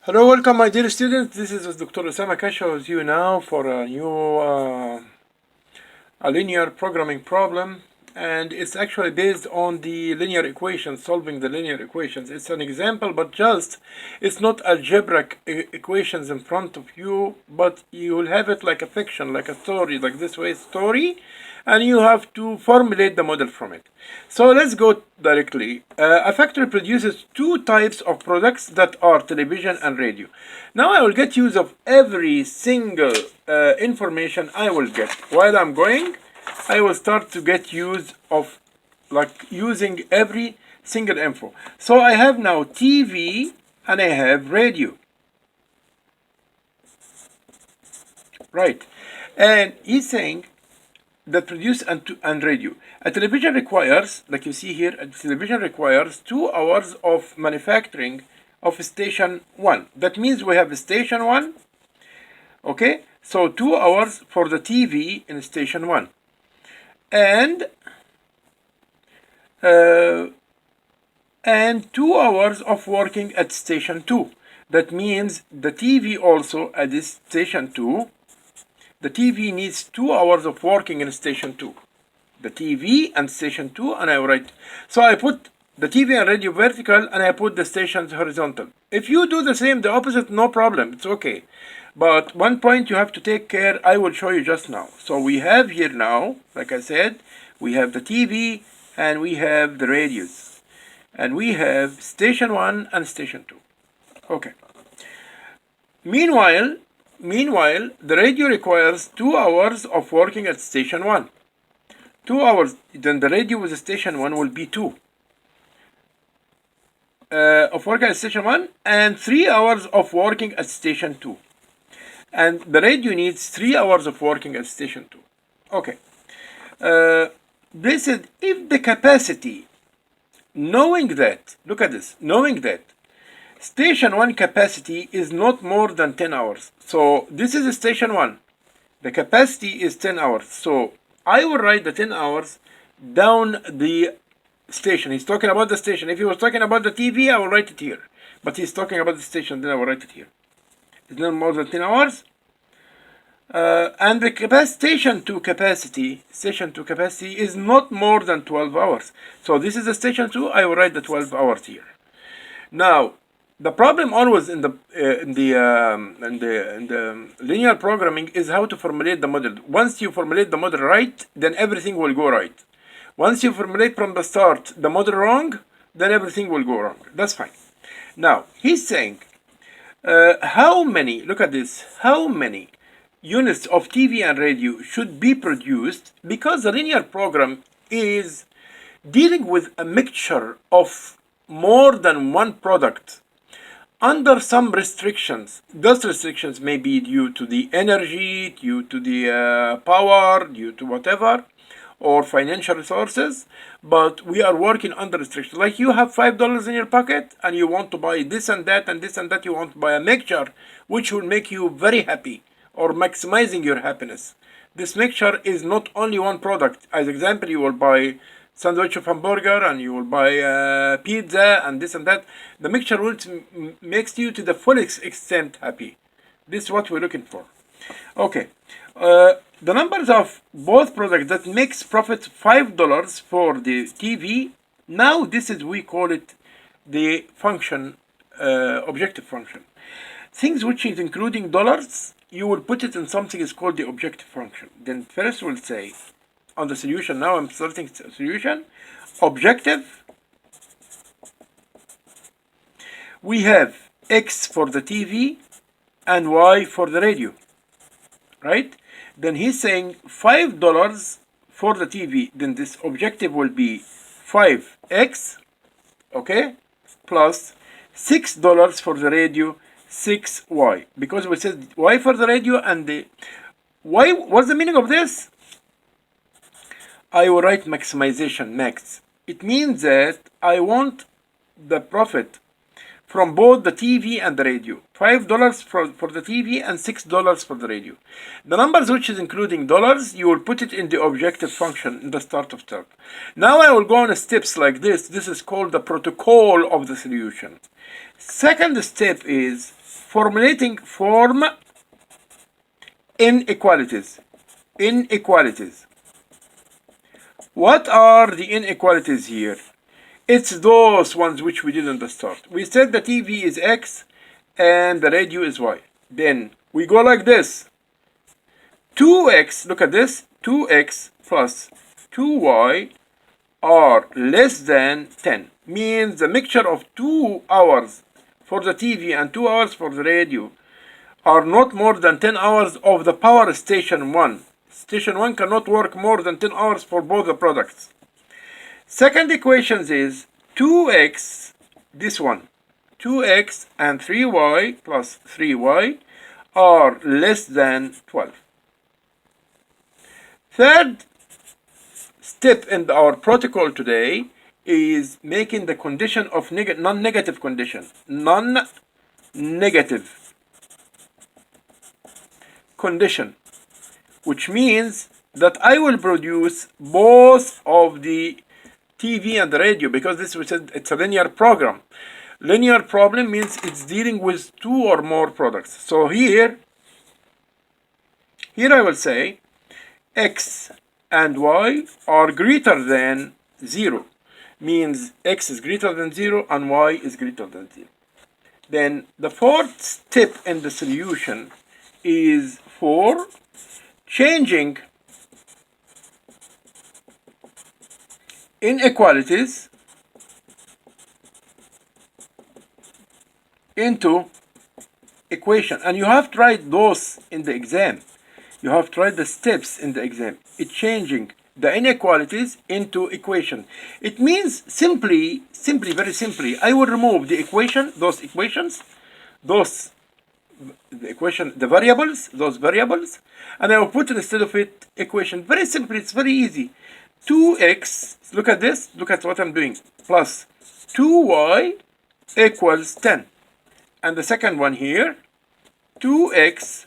Hello, welcome my dear students. This is Dr. Osama Kasha with you now for a new a linear programming problem, and it's actually based on the linear equations, solving the linear equations. It's an example, but just it's not algebraic equations in front of you, but you will have it like a fiction, like a story, like this way story, and you have to formulate the model from it. So let's go directly. A factory produces two types of products that are television and radio. Now I will get use of every single information I will get. While I'm going, I will start to get use of like using every single info. So I have now TV and I have radio. Right. And he's saying that produce and radio. A television requires, like you see here, a television requires 2 hours of manufacturing of station 1. That means we have station 1, okay? So 2 hours for the TV in station 1. And 2 hours of working at station 2. That means the TV also at this station 2, the TV needs 2 hours of working in station 2. The TV and station 2, and I write. So I put the TV and radio vertical, and I put the stations horizontal. If you do the same, the opposite, no problem, it's okay. But one point you have to take care, I will show you just now. So we have here now, like I said, we have the TV and we have the radios. And we have station 1 and station 2. Okay. Meanwhile, the radio requires 2 hours of working at station 1. 2 hours, then the radio with the station 1 will be 2 of working at station 1 and 3 hours of working at station 2. And the radio needs 3 hours of working at station 2. Okay. They said if the capacity, knowing that, look at this, knowing that station 1 capacity is not more than 10 hours. So this is station 1. The capacity is 10 hours. So I will write the 10 hours down the station. He's talking about the station. If he was talking about the TV, I will write it here. But he's talking about the station, then I will write it here. It's not more than 10 hours. And the station 2 capacity is not more than 12 hours. So this is the station 2, I will write the 12 hours here. Now, the problem always in the linear programming is how to formulate the model. Once you formulate the model right, then everything will go right. Once you formulate from the start the model wrong, then everything will go wrong. That's fine. Now, he's saying, how many, look at this, how many units of TV and radio should be produced, because the linear program is dealing with a mixture of more than one product under some restrictions. Those restrictions may be due to the energy, due to the power, due to whatever, or financial resources, but we are working under restrictions. Like you have $5 in your pocket and you want to buy this and that and this and that, you want to buy a mixture which will make you very happy or maximizing your happiness. This mixture is not only one product. As example, you will buy sandwich of hamburger and you will buy pizza and this and that. The mixture will makes you to the fullest extent happy. This is what we're looking for. Okay. The numbers of both products that makes profit $5 for the TV. Now this is, we call it the function, objective function. Things which is including dollars, you will put it in something is called the objective function. Then first we'll say on the solution, now I'm starting solution, objective. We have X for the TV and Y for the radio, right? Then he's saying $5 for the TV, then this objective will be 5X, okay, plus $6 for the radio, 6Y, because we said Y for the radio and the Y. What's the meaning of this? I will write maximization, max. It means that I want the profit from both the TV and the radio. $5 for the TV and $6 for the radio. The numbers which is including dollars, you will put it in the objective function in the start of step. Now I will go on steps like this. This is called the protocol of the solution. Second step is formulating form inequalities. Inequalities. What are the inequalities here? It's those ones which we did at the start. We said the TV is X and the radio is Y. Then we go like this. 2x, look at this, 2x plus 2y are less than 10. Means the mixture of 2 hours for the TV and 2 hours for the radio are not more than 10 hours of the power station 1. Station 1 cannot work more than 10 hours for both the products. Second equation is 2x, this one, 2x and 3y plus 3y are less than 12. Third step in our protocol today is making the condition of non-negative condition. Non-negative condition, which means that I will produce both of the TV and the radio, because this we said it's a linear program. Linear problem means it's dealing with 2 or more products. So here I will say x and y are greater than 0. Means x is greater than 0 and y is greater than 0. Then the fourth step in the solution is for changing inequalities into equation. And you have tried those in the exam. You have tried the steps in the exam. It's changing the inequalities into equation. It means simply, very simply, I will remove the equation, the variables, those variables, and I will put instead of it equation. Very simple, it's very easy. 2x, look at this, look at what I'm doing, plus 2y equals 10. And the second one here, 2x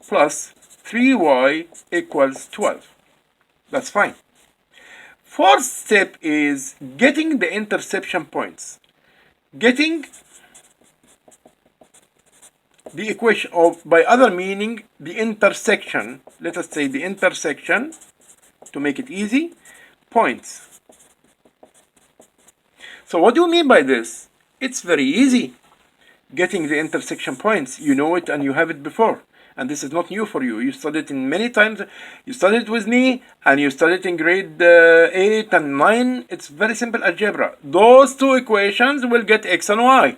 plus 3y equals 12. That's fine. Fourth step is getting the intersection points. Getting the equation, or by other meaning, the intersection, let us say the intersection, to make it easy, points. So what do you mean by this? It's very easy. Getting the intersection points, you know it and you have it before. And this is not new for you. You studied it many times. You studied it with me and you studied it in grade 8 and 9. It's very simple algebra. Those two equations will get x and y.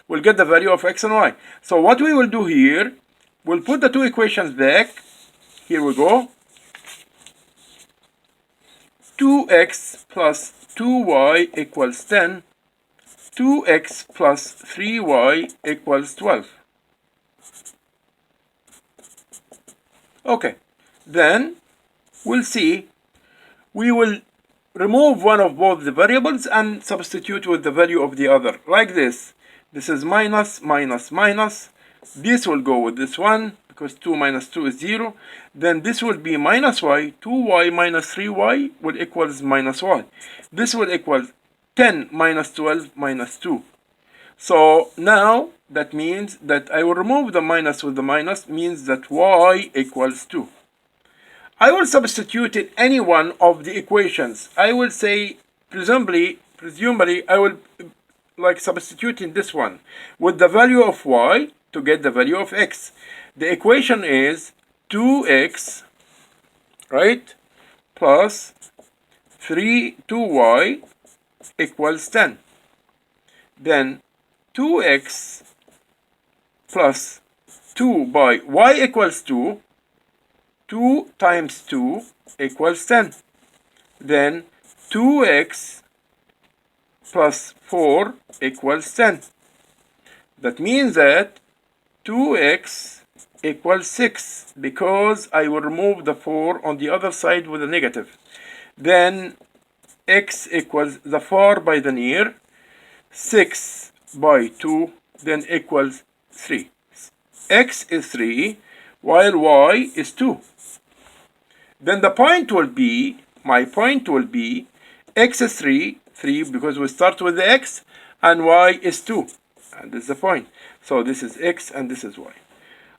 We'll get the value of x and y. So what we will do here, we'll put the two equations back. Here we go. 2x plus 2y equals 10. 2x plus 3y equals 12. Okay, then we'll see. We will remove one of both the variables and substitute with the value of the other, like this. This is minus, minus, minus. This will go with this one, because 2 minus 2 is 0. Then this will be minus y. 2y minus 3y will equals minus y. This will equal 10 minus 12 minus 2. So now that means that I will remove the minus with the minus, means that y equals 2. I will substitute in any one of the equations. I will say, presumably I will like substitute in this one with the value of y to get the value of x. The equation is 2x, right, plus 2y equals 10. Then 2x plus 2 by y equals 2. 2 times 2 equals 10. Then 2x plus 4 equals 10. That means that 2x equals 6, because I will remove the 4 on the other side with a negative. Then x equals the 4 by the near, 6 by 2, then equals 3. X is 3, while y is 2. Then the point will be, my point will be, x is 3 because we start with the x, and y is 2. And this is the point. So this is x and this is y.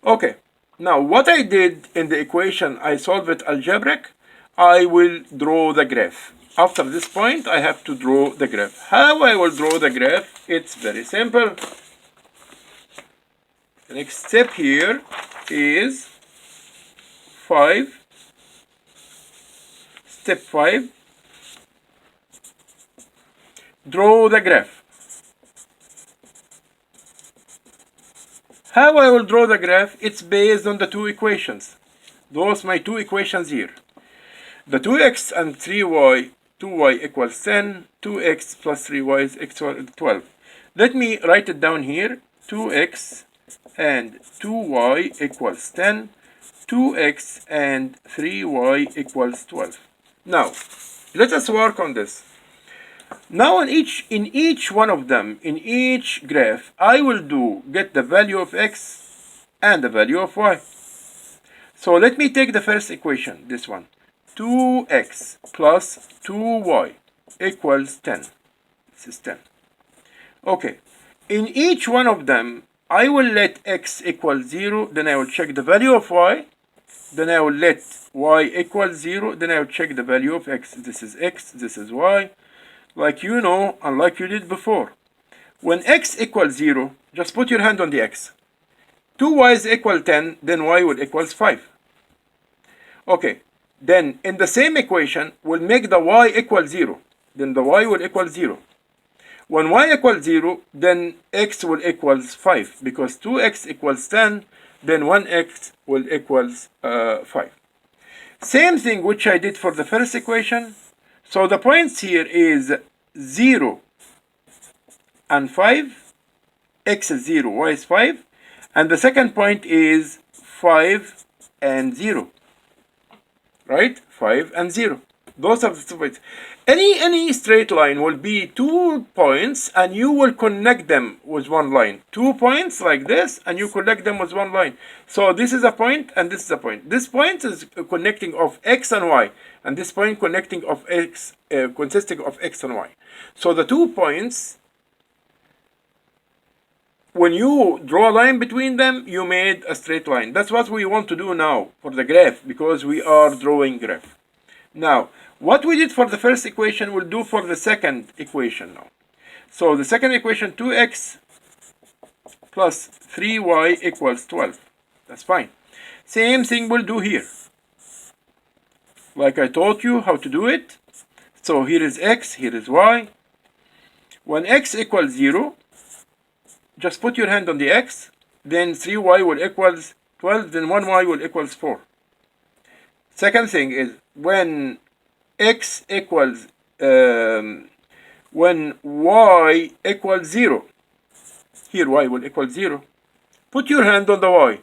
Okay, now what I did in the equation, I solve it algebraic. I will draw the graph. After this point, I have to draw the graph. How I will draw the graph? It's very simple. The next step here is 5. Step 5. Draw the graph. How I will draw the graph? It's based on the two equations. Those my two equations here. The 2x and 3y, 2y equals 10, 2x plus 3y is equal 12. Let me write it down here. 2x and 2y equals 10, 2x and 3y equals 12. Now, let us work on this. Now in each one of them, in each graph, I will get the value of x and the value of y. So let me take the first equation, this one. 2x plus 2y equals 10. This is 10. Okay. In each one of them, I will let x equal 0, then I will check the value of y. Then I will let y equal 0, then I will check the value of x. This is x, this is y. Like you know, and like you did before. When x equals 0, just put your hand on the x. 2y is equal 10, then y will equals 5. Okay. Then in the same equation, we'll make the y equal 0. Then the y will equal 0. When y equals 0, then x will equals 5. Because 2x equals 10, then 1x will equals 5. Same thing which I did for the first equation. So the points here is 0 and 5. X is 0, y is 5. And the second point is 5 and 0. Right? 5 and 0. Those are the 2 points. Any straight line will be 2 points and you will connect them with one line. 2 points like this and you connect them with one line. So this is a point and this is a point. This point is connecting of x and y. And this point connecting of x, consisting of x and y. So the 2 points, when you draw a line between them, you made a straight line. That's what we want to do now for the graph, because we are drawing graph. Now, what we did for the first equation, we'll do for the second equation now. So the second equation, 2x plus 3y equals 12. That's fine. Same thing we'll do here. Like I taught you how to do it. So here is x, here is y. When x equals 0, just put your hand on the x, then 3y will equals 12, then 1y will equals 4. Second thing is when x equals, when y equals 0, here y will equal 0, put your hand on the y.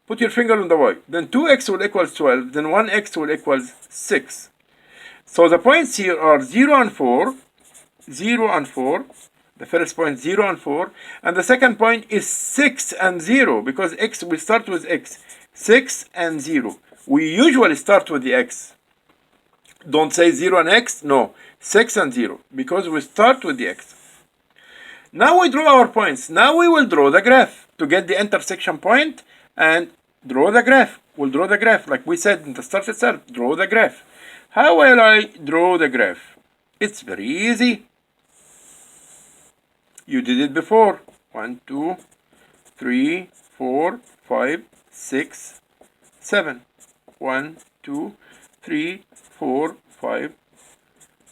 Put your finger on the y. Then 2x will equals 12, then 1x will equals 6. So the points here are 0 and 4, 0 and 4. The first point 0 and 4, and the second point is 6 and 0, because x will start with x. 6 and 0. We usually start with the x. Don't say 0 and x, no. 6 and 0, because we start with the x. Now we draw our points. Now we will draw the graph to get the intersection point and draw the graph. We'll draw the graph like we said in the start itself. Draw the graph. How will I draw the graph? It's very easy. You did it before. 1, 2, 3, 4, 5, 6, 7. 1, 2, 3, 4, 5,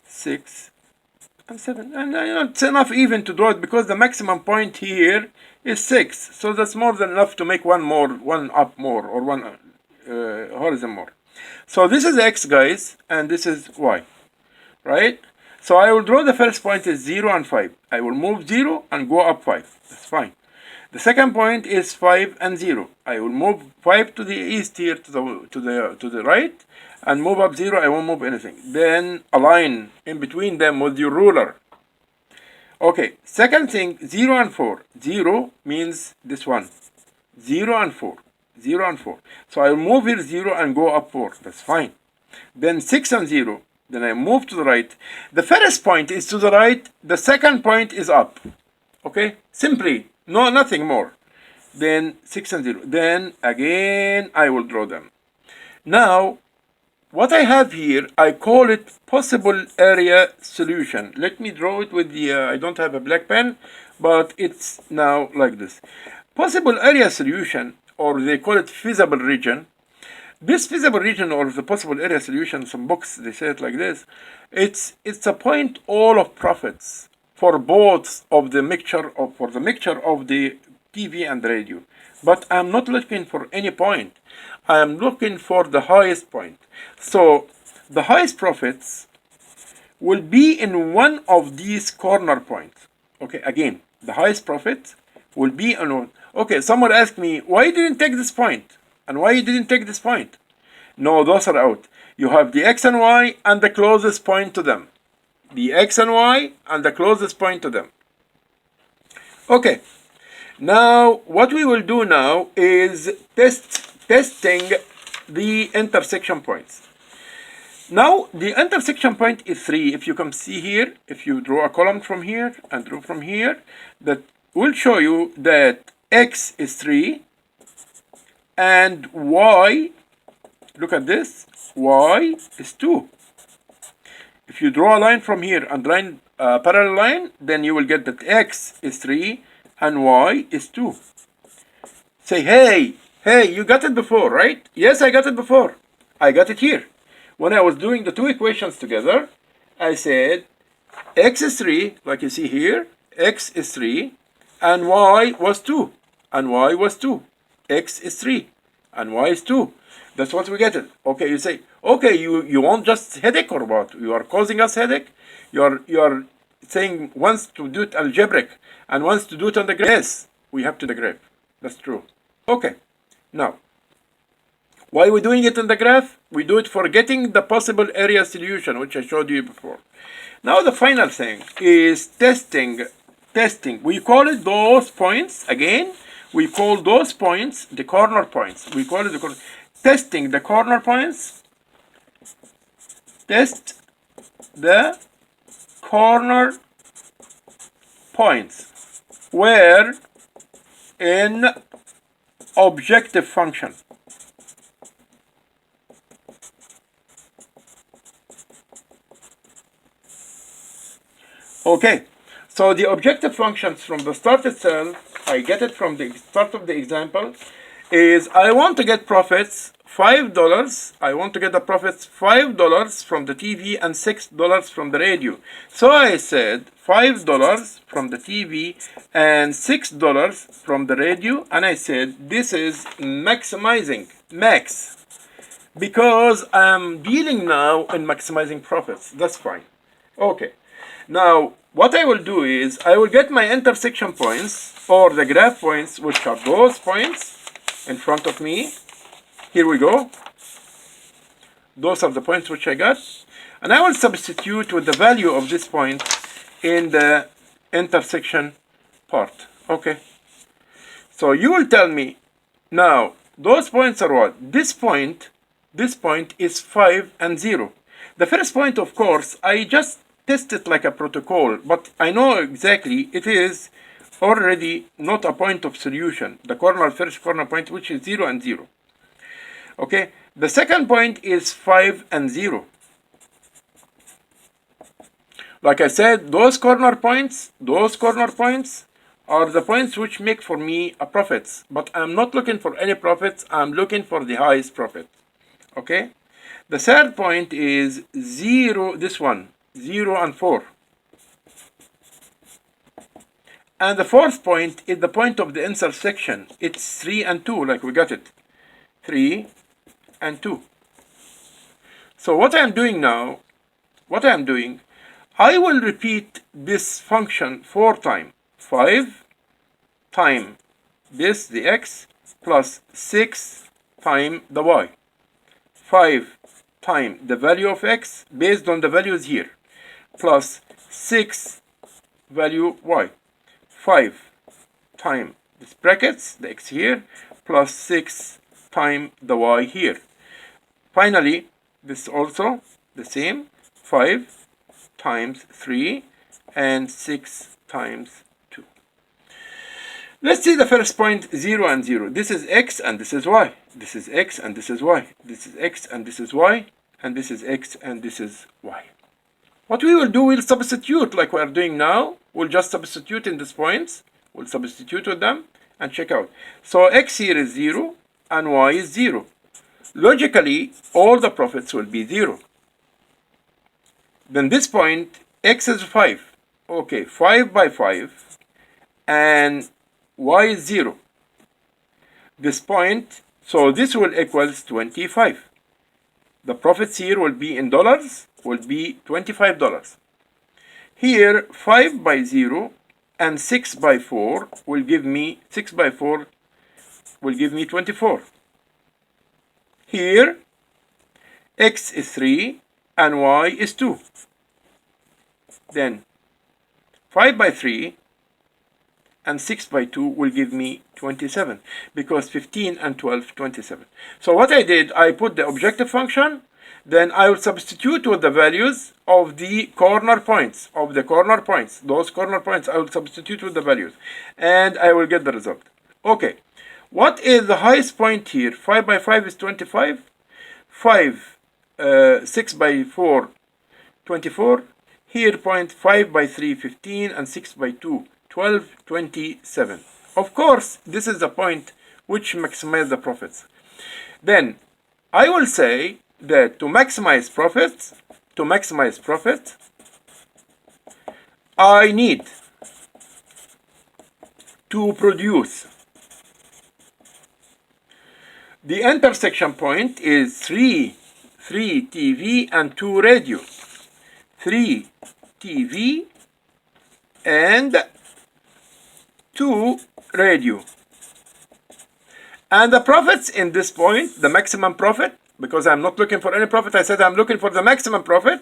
6, and 7. And it's enough even to draw it because the maximum point here is 6. So that's more than enough to make one up more, or one horizon more. So this is x, guys, and this is y, right? So I will draw the first point is 0 and 5. I will move 0 and go up 5. That's fine. The second point is 5 and 0. I will move 5 to the east here, to the right, and move up 0. I won't move anything. Then align in between them with your ruler. Okay. Second thing, 0 and 4. 0 means this one. 0 and 4. 0 and 4. So I will move here 0 and go up 4. That's fine. Then 6 and 0. Then I move to the right. The first point is to the right. The second point is up. Okay? Simply, no, nothing more. Then 6 and 0. Then again I will draw them. Now what I have here, I call it possible area solution. Let me draw it with the I don't have a black pen, but it's now like this. Possible area solution, or they call it feasible region. This feasible region, or the possible area solution, some books they say it like this, it's a point all of profits for both of the mixture of the TV and radio. But I'm not looking for any point. I am looking for the highest point. So the highest profits will be in one of these corner points. Okay, again, the highest profit will be on one. Okay, someone asked me, why you didn't take this point? And why you didn't take this point? No, those are out. You have the X and Y and the closest point to them. The X and Y and the closest point to them. Okay. Now, what we will do now is testing the intersection points. Now, the intersection point is 3. If you can see here, if you draw a column from here and draw from here, that will show you that X is 3 and Y, look at this, Y is 2. If you draw a line from here and line a parallel line, then you will get that X is 3 and Y is 2. Say, hey, you got it before, right? Yes, I got it before. I got it here. When I was doing the two equations together, I said X is 3, like you see here, X is 3, and Y was 2, and Y was 2. X is 3, and Y is 2. That's what we get it. Okay, you say, okay, you want just headache or what? You are causing us headache? You are saying wants to do it algebraic and wants to do it on the graph. Yes, we have to do the graph. That's true. Okay, now, why are we doing it in the graph? We do it for getting the possible area solution, which I showed you before. Now the final thing is testing. We call it those points, again, we call those points the corner points. We call it the corner. Testing the corner points. Test the corner points where in objective function. Okay, so the objective functions from the start itself, I get it from the start of the example, is I want to get profits $5. I want to get the profits $5 from the TV and $6 from the radio. So I said $5 from the TV and $6 from the radio, and I said this is maximizing, max, because I'm dealing now in maximizing profits. That's fine. Okay. Now, what I will do is I will get my intersection points, or the graph points, which are those points in front of me. Here we go. Those are the points which I got. And I will substitute with the value of this point in the intersection part. Okay. So you will tell me, now, those points are what? This point is 5 and 0. The first point, of course, I just test it like a protocol, but I know exactly it is already not a point of solution. The first corner point, which is 0 and 0. Okay, the second point is 5 and 0. Like I said, those corner points are the points which make for me a profits, but I'm not looking for any profits, I'm looking for the highest profit. Okay, the third point is 0, this one, 0 and 4. And the fourth point is the point of the intersection. It's 3 and 2, like we got it. 3 and 2. So what I'm doing now, I will repeat this function 4 times. 5 times this, the x, plus 6 times the y. 5 times the value of x based on the values here, plus 6 value y. 5 times this brackets, the x here, plus 6 times the y here. Finally, this also the same, 5 times 3 and 6 times 2. Let's see the first point, 0 and 0. This is x and this is y. This is x and this is y. This is x and this is y. And this is x and this is y. What we will do, we'll substitute like we are doing now. We'll just substitute in these points. We'll substitute with them and check out. So x here is 0 and y is 0. Logically, all the profits will be 0. Then this point, x is 5. Okay, 5 by 5 and y is 0. This point, so this will equals 25. The profits here will be in dollars, will be $25. Here, 5 by 0 and 6 by 4 will give me, 6 by 4 will give me 24. Here, x is 3 and y is 2. Then, 5 by 3 and 6 by 2 will give me 27, because 15 and 12, 27. So what I did, I put the objective function, then I will substitute with the values of the corner points, those corner points, I will substitute with the values, and I will get the result. Okay, what is the highest point here? 5 by 5 is 25, 6 by 4, 24, here point 5 by 3, 15, and 6 by 2, 12, 27. Of course, this is the point which maximizes the profits. Then I will say that to maximize profits, I need to produce the intersection point is 3 TV and 2 radio. 3 TV and 2 radio. And the profits in this point, the maximum profit, because I'm not looking for any profit, I said I'm looking for the maximum profit,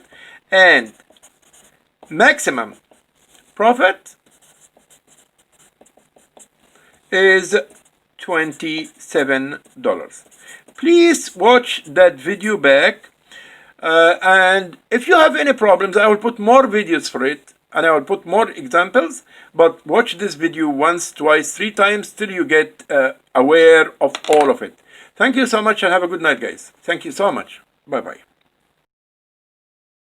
and maximum profit is $27. Please watch that video back, and if you have any problems, I will put more videos for it, and I will put more examples, but watch this video once, twice, 3 times till you get aware of all of it. Thank you so much and have a good night, guys. Thank you so much. Bye-bye.